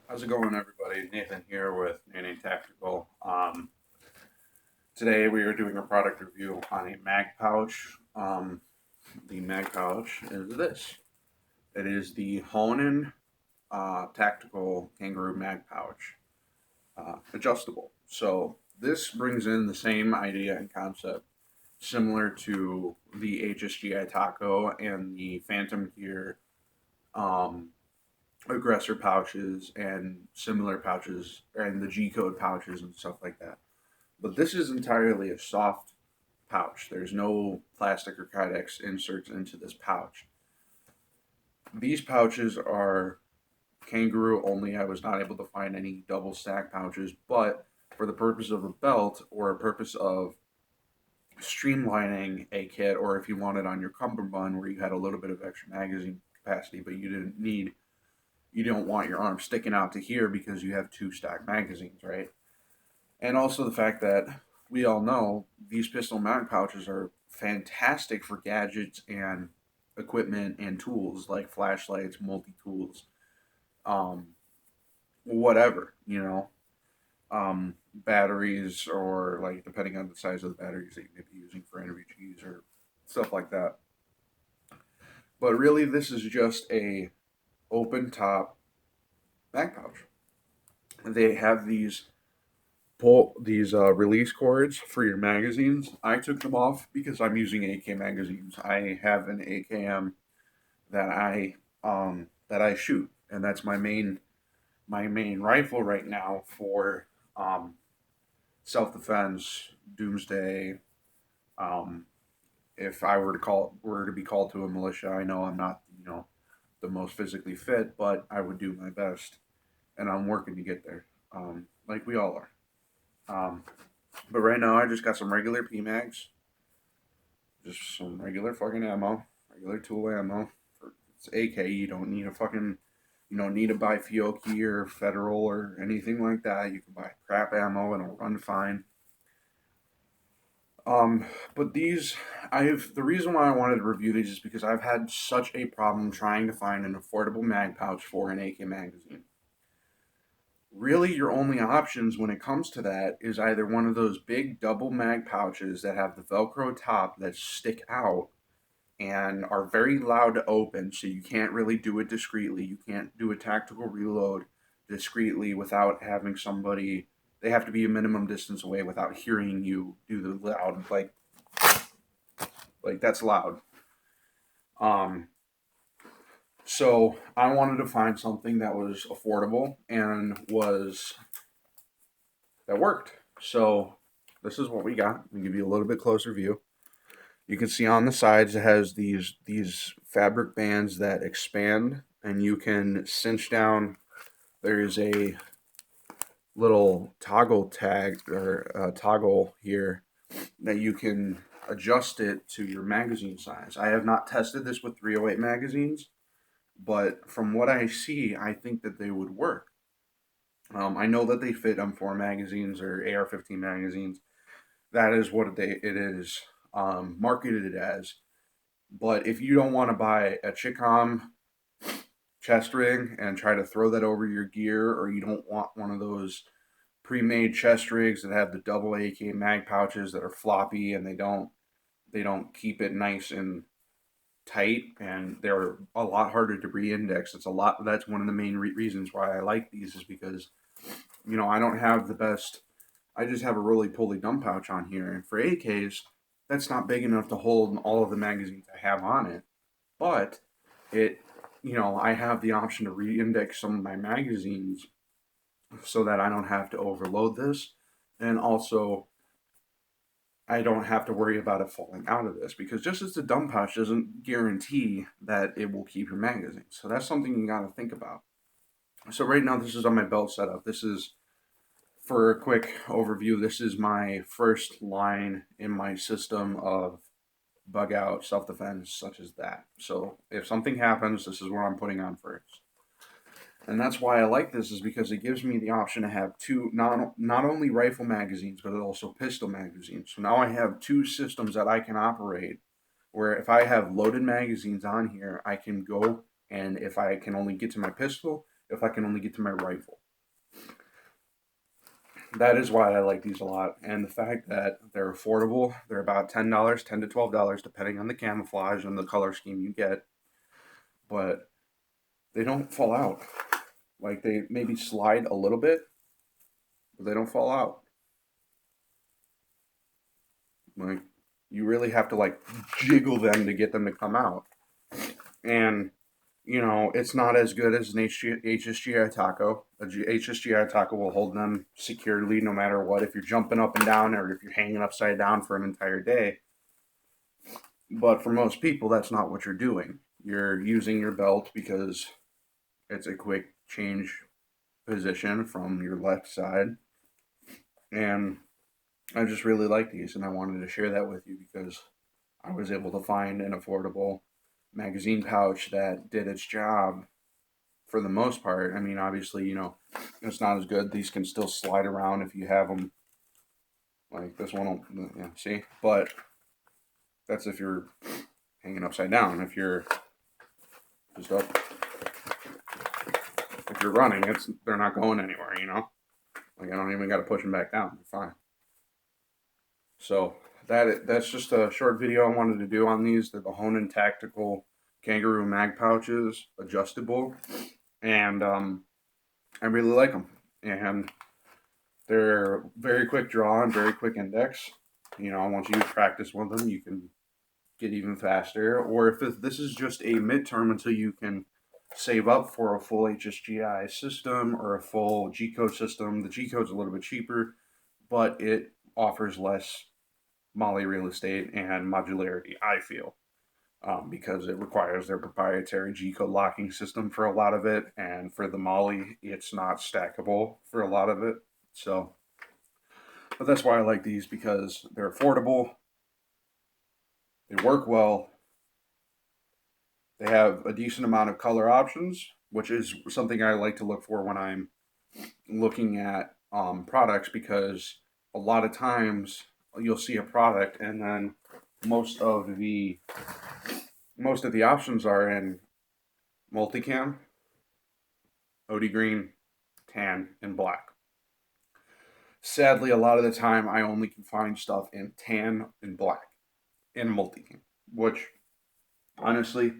How's it going, everybody? Nathan here with Nane Tactical. Today we are doing a product review on a mag pouch. The mag pouch is this. It is the Hoanan Tactical Kangaroo Mag Pouch, adjustable. So this brings in the same idea and concept, similar to the HSGI Taco and the Phantom Gear um, aggressor pouches and similar pouches and the G code pouches and stuff like that. But this is entirely a soft pouch. There's no plastic or Kydex inserts into this pouch. These pouches are kangaroo only. I was not able to find any double stack pouches, but for the purpose of a belt or a purpose of streamlining a kit, or if you wanted on your cummerbund where you had a little bit of extra magazine capacity, but you don't want your arm sticking out to here because you have two stacked magazines, right? And also the fact that we all know these pistol mag pouches are fantastic for gadgets and equipment and tools like flashlights, multi tools, um, whatever, batteries, or like depending on the size of the batteries that you may be using for NVGs or stuff like that. But really, this is just a open top mag pouch. They have these release cords for your magazines. I took them off because I'm using AK magazines. I have an AKM that I shoot, and that's my main rifle right now for um, self defense, doomsday. Um, if I were to be called to a militia, I know I'm not the most physically fit, but I would do my best, and I'm working to get there, like we all are. Um, but right now, I just got some regular PMags, just some regular fucking ammo, regular tool ammo. It's AK. You don't need to buy Fiocchi or Federal or anything like that. You can buy crap ammo and it'll run fine. Um, but the reason why I wanted to review these is because I've had such a problem trying to find an affordable mag pouch for an AK magazine. Really, your only options when it comes to that is either one of those big double mag pouches that have the Velcro top that stick out and are very loud to open, so you can't really do it discreetly. You can't do a tactical reload discreetly without having somebody. They have to be a minimum distance away without hearing you do the loud, like that's loud. Um, so I wanted to find something that was affordable and was that worked. So this is what we got. I'll give you a little bit closer view. You can see on the sides it has these fabric bands that expand, and you can cinch down. There's a little toggle tag or toggle here that you can adjust it to your magazine size. I have not tested this with 308 magazines, but from what I see, I think that they would work. I know that they fit M4 magazines or AR-15 magazines. That is what it is marketed as. But if you don't want to buy a Chicom chest rig and try to throw that over your gear, or you don't want one of those pre-made chest rigs that have the double AK mag pouches that are floppy and they don't keep it nice and tight, and they're a lot harder to re-index. That's one of the main reasons why I like these, is because I don't have the best. I just have a roly poly dump pouch on here, and for AKs, that's not big enough to hold all of the magazines I have on it. But it, I have the option to re-index some of my magazines so that I don't have to overload this, and also I don't have to worry about it falling out of this, because just as the dump pouch doesn't guarantee that it will keep your magazine. So that's something you got to think about. So right now, this is on my belt setup. This is, for a quick overview, this is my first line in my system of bug out self defense, such as that. So if something happens, this is what I'm putting on first. And that's why I like this, is because it gives me the option to have two, not only rifle magazines, but also pistol magazines. So now I have two systems that I can operate, where if I have loaded magazines on here, I can go, and if I can only get to my pistol, if I can only get to my rifle. That is why I like these a lot. And the fact that they're affordable, they're about $10, $10 to $12, depending on the camouflage and the color scheme you get. But they don't fall out. Like they maybe slide a little bit, but they don't fall out. Like you really have to like jiggle them to get them to come out. And it's not as good as an HSGI taco. HSGI taco will hold them securely no matter what. If you're jumping up and down or if you're hanging upside down for an entire day. But for most people, that's not what you're doing. You're using your belt because it's a quick change position from your left side. And I just really like these, and I wanted to share that with you because I was able to find an affordable magazine pouch that did its job for the most part. I mean, obviously, it's not as good. These can still slide around if you have them. Like this one, yeah, see? But that's if you're hanging upside down. If you're just up, if you're running, they're not going anywhere, Like I don't even got to push them back down. They're fine. So that's just a short video I wanted to do on these. They're the Hoanan Tactical Kangaroo Mag Pouches, adjustable, and I really like them. And they're very quick draw and very quick index. Once you practice with them, you can get even faster. Or if this is just a midterm until you can save up for a full HSGI system or a full G-code system. The G-code's a little bit cheaper, but it offers less Molly real estate and modularity, I feel, because it requires their proprietary G-code locking system for a lot of it, and for the Molly, it's not stackable for a lot of it. So, but that's why I like these, because they're affordable, they work well, they have a decent amount of color options, which is something I like to look for when I'm looking at products, because a lot of times you'll see a product and then most of the options are in multicam, OD green, tan, and black. Sadly, a lot of the time I only can find stuff in tan and black in multicam, which honestly,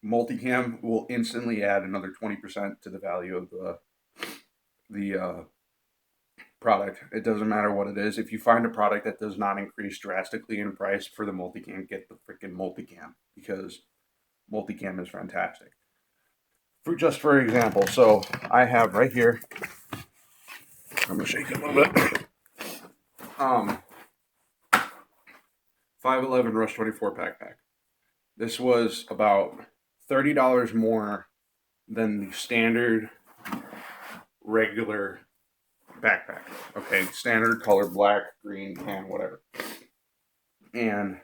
multicam will instantly add another 20% to the value of the product. It doesn't matter what it is. If you find a product that does not increase drastically in price for the multicam, get the freaking multicam, because multicam is fantastic. For example, so I have right here, I'm gonna shake it a little bit. 511 Rush 24 backpack. This was about $30 more than the standard regular backpack. Okay, standard color, black, green, tan, whatever. And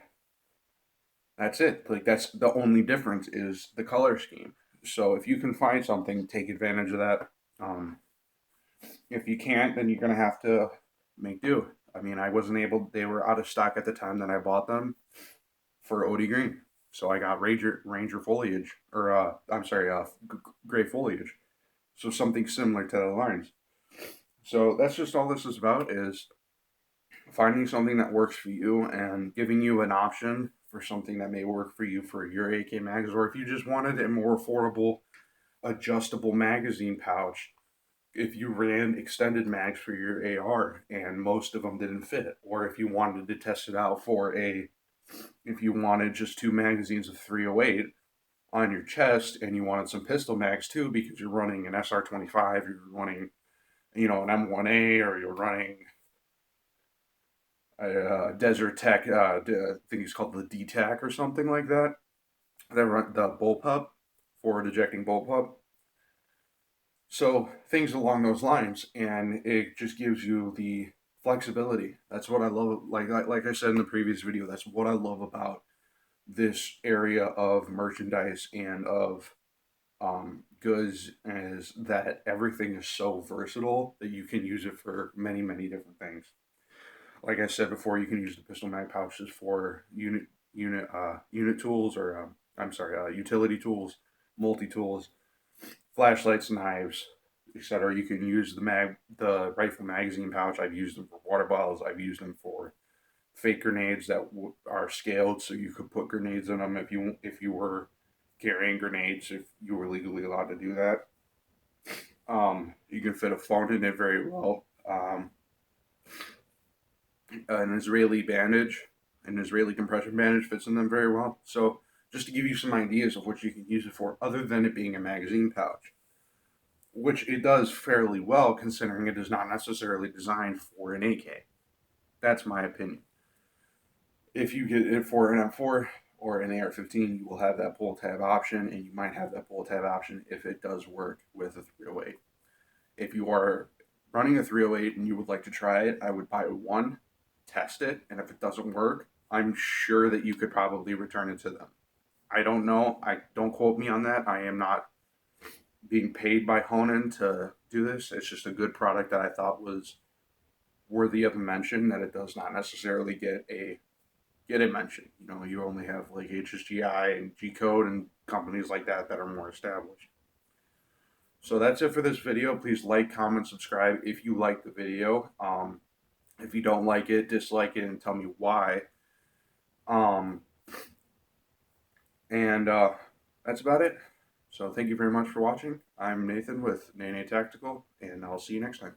that's it. Like that's the only difference is the color scheme. So if you can find something, take advantage of that. If you can't, then you're gonna have to make do. I mean, I wasn't able. They were out of stock at the time that I bought them for OD green, so I got Ranger foliage, or I'm sorry, gray foliage. So something similar to the lines. So that's just all this is about, is finding something that works for you and giving you an option for something that may work for you for your AK mags, or if you just wanted a more affordable adjustable magazine pouch, if you ran extended mags for your AR and most of them didn't fit, or if you wanted to test it out if you wanted just two magazines of 308 on your chest and you wanted some pistol mags too because you're running an SR25, you're running, an M1A, or you're running a Desert Tech, I think it's called the D-Tac or something like that. They run the bullpup, forward ejecting bullpup. So things along those lines, and it just gives you the flexibility. That's what I love. Like I said in the previous video, that's what I love about this area of merchandise and of goods, is that everything is so versatile that you can use it for many, many different things. Like I said before, you can use the pistol mag pouches for unit tools, or I'm sorry, utility tools, multi tools, flashlights, knives, etc. You can use the rifle magazine pouch. I've used them for water bottles. I've used them for fake grenades that are scaled, so you could put grenades in them if you were carrying grenades, if you were legally allowed to do that. You can fit a phone in it very well. An Israeli bandage, an Israeli compression bandage fits in them very well. So just to give you some ideas of what you can use it for, other than it being a magazine pouch, which it does fairly well considering it is not necessarily designed for an AK. That's my opinion. If you get it for an M4 or an AR-15, you will have that pull tab option, and you might have that pull tab option if it does work with a 308. If you are running a 308 and you would like to try it, I would buy one, test it, and if it doesn't work, I'm sure that you could probably return it to them. I don't know. I don't quote me on that. I am not being paid by Honan to do this. It's just a good product that I thought was worthy of a mention. That it does not necessarily get a mention. You know, you only have like HSGI and G Code and companies like that that are more established. So that's it for this video. Please like, comment, subscribe if you like the video. If you don't like it, dislike it, and tell me why. Um, and that's about it. So thank you very much for watching. I'm Nathan with Nene Tactical, and I'll see you next time.